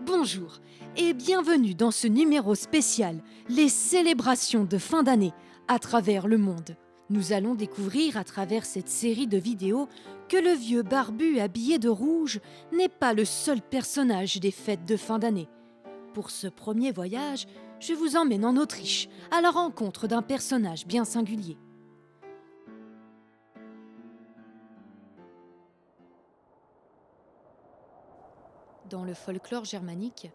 Bonjour et bienvenue dans ce numéro spécial, les célébrations de fin d'année à travers le monde. Nous allons découvrir à travers cette série de vidéos que le vieux barbu habillé de rouge n'est pas le seul personnage des fêtes de fin d'année. Pour ce premier voyage, je vous emmène en Autriche à la rencontre d'un personnage bien singulier. Dans le folklore germanique,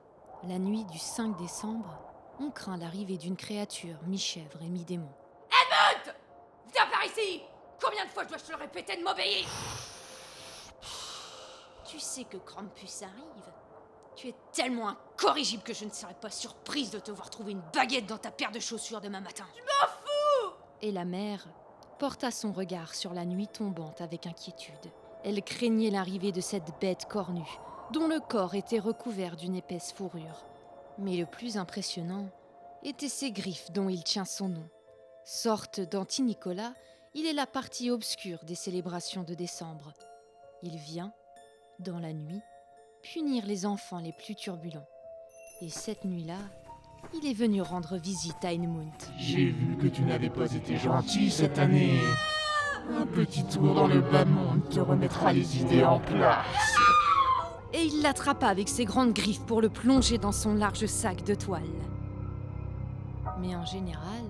la nuit du 5 décembre, on craint l'arrivée d'une créature mi-chèvre et mi-démon. Helmut! Viens par ici! Combien de fois dois-je te le répéter de m'obéir? Tu sais que Krampus arrive. Tu es tellement incorrigible que je ne serais pas surprise de te voir trouver une baguette dans ta paire de chaussures demain matin. Je m'en fous! Et la mère porta son regard sur la nuit tombante avec inquiétude. Elle craignait l'arrivée de cette bête cornue, dont le corps était recouvert d'une épaisse fourrure. Mais le plus impressionnant étaient ses griffes dont il tient son nom. Sorte d'anti-Nicolas, il est la partie obscure des célébrations de décembre. Il vient, dans la nuit, punir les enfants les plus turbulents. Et cette nuit-là, il est venu rendre visite à Edmund. J'ai vu que tu n'avais pas été gentil cette année. Un petit tour dans le bas monde te remettra les idées en place. Et il l'attrapa avec ses grandes griffes pour le plonger dans son large sac de toile. Mais en général,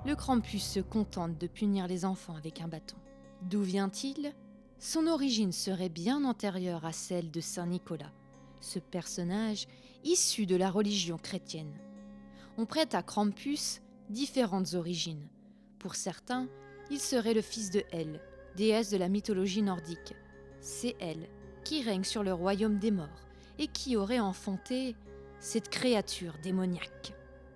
le Krampus se contente de punir les enfants avec un bâton. D'où vient-il ? Son origine serait bien antérieure à celle de Saint Nicolas, ce personnage issu de la religion chrétienne. On prête à Krampus différentes origines. Pour certains, il serait le fils de Hel, déesse de la mythologie nordique. C'est elle qui règne sur le royaume des morts et qui aurait enfanté cette créature démoniaque.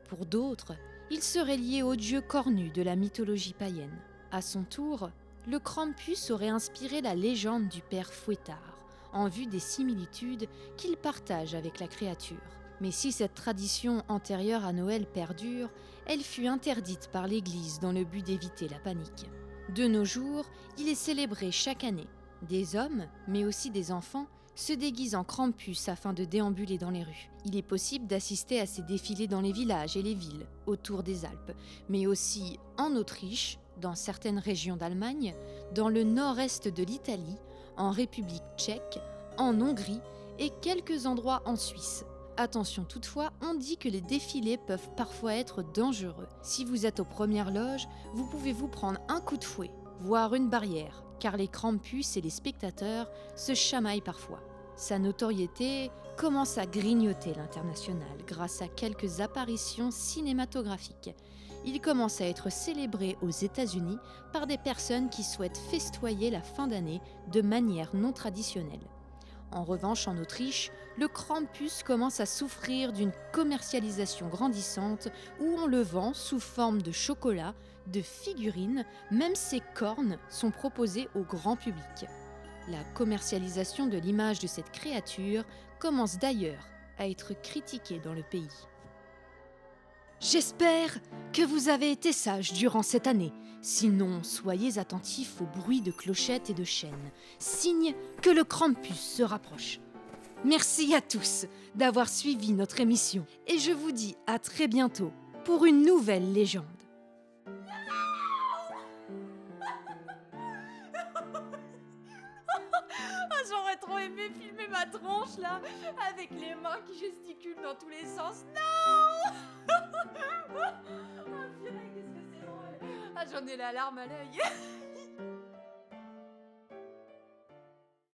Pour d'autres, il serait lié au dieu cornu de la mythologie païenne. À son tour, le Krampus aurait inspiré la légende du père Fouettard, en vue des similitudes qu'il partage avec la créature. Mais si cette tradition antérieure à Noël perdure, elle fut interdite par l'Église dans le but d'éviter la panique. De nos jours, il est célébré chaque année. Des hommes, mais aussi des enfants, se déguisent en Krampus afin de déambuler dans les rues. Il est possible d'assister à ces défilés dans les villages et les villes, autour des Alpes, mais aussi en Autriche, dans certaines régions d'Allemagne, dans le nord-est de l'Italie, en République tchèque, en Hongrie et quelques endroits en Suisse. Attention toutefois, on dit que les défilés peuvent parfois être dangereux. Si vous êtes aux premières loges, vous pouvez vous prendre un coup de fouet, voire une barrière, car les Krampus et les spectateurs se chamaillent parfois. Sa notoriété commence à grignoter l'international grâce à quelques apparitions cinématographiques. Il commence à être célébré aux États-Unis par des personnes qui souhaitent festoyer la fin d'année de manière non traditionnelle. En revanche, en Autriche, le Krampus commence à souffrir d'une commercialisation grandissante où on le vend sous forme de chocolat, de figurines, même ses cornes sont proposées au grand public. La commercialisation de l'image de cette créature commence d'ailleurs à être critiquée dans le pays. J'espère que vous avez été sages durant cette année. Sinon, soyez attentifs au bruit de clochettes et de chaînes, signe que le Krampus se rapproche. Merci à tous d'avoir suivi notre émission et je vous dis à très bientôt pour une nouvelle légende. J'aurais trop aimé filmer ma tronche là, avec les mains qui gesticulent dans tous les sens. Non! Ah purée, qu'est-ce que c'est drôle! Ah, j'en ai la larme à l'œil.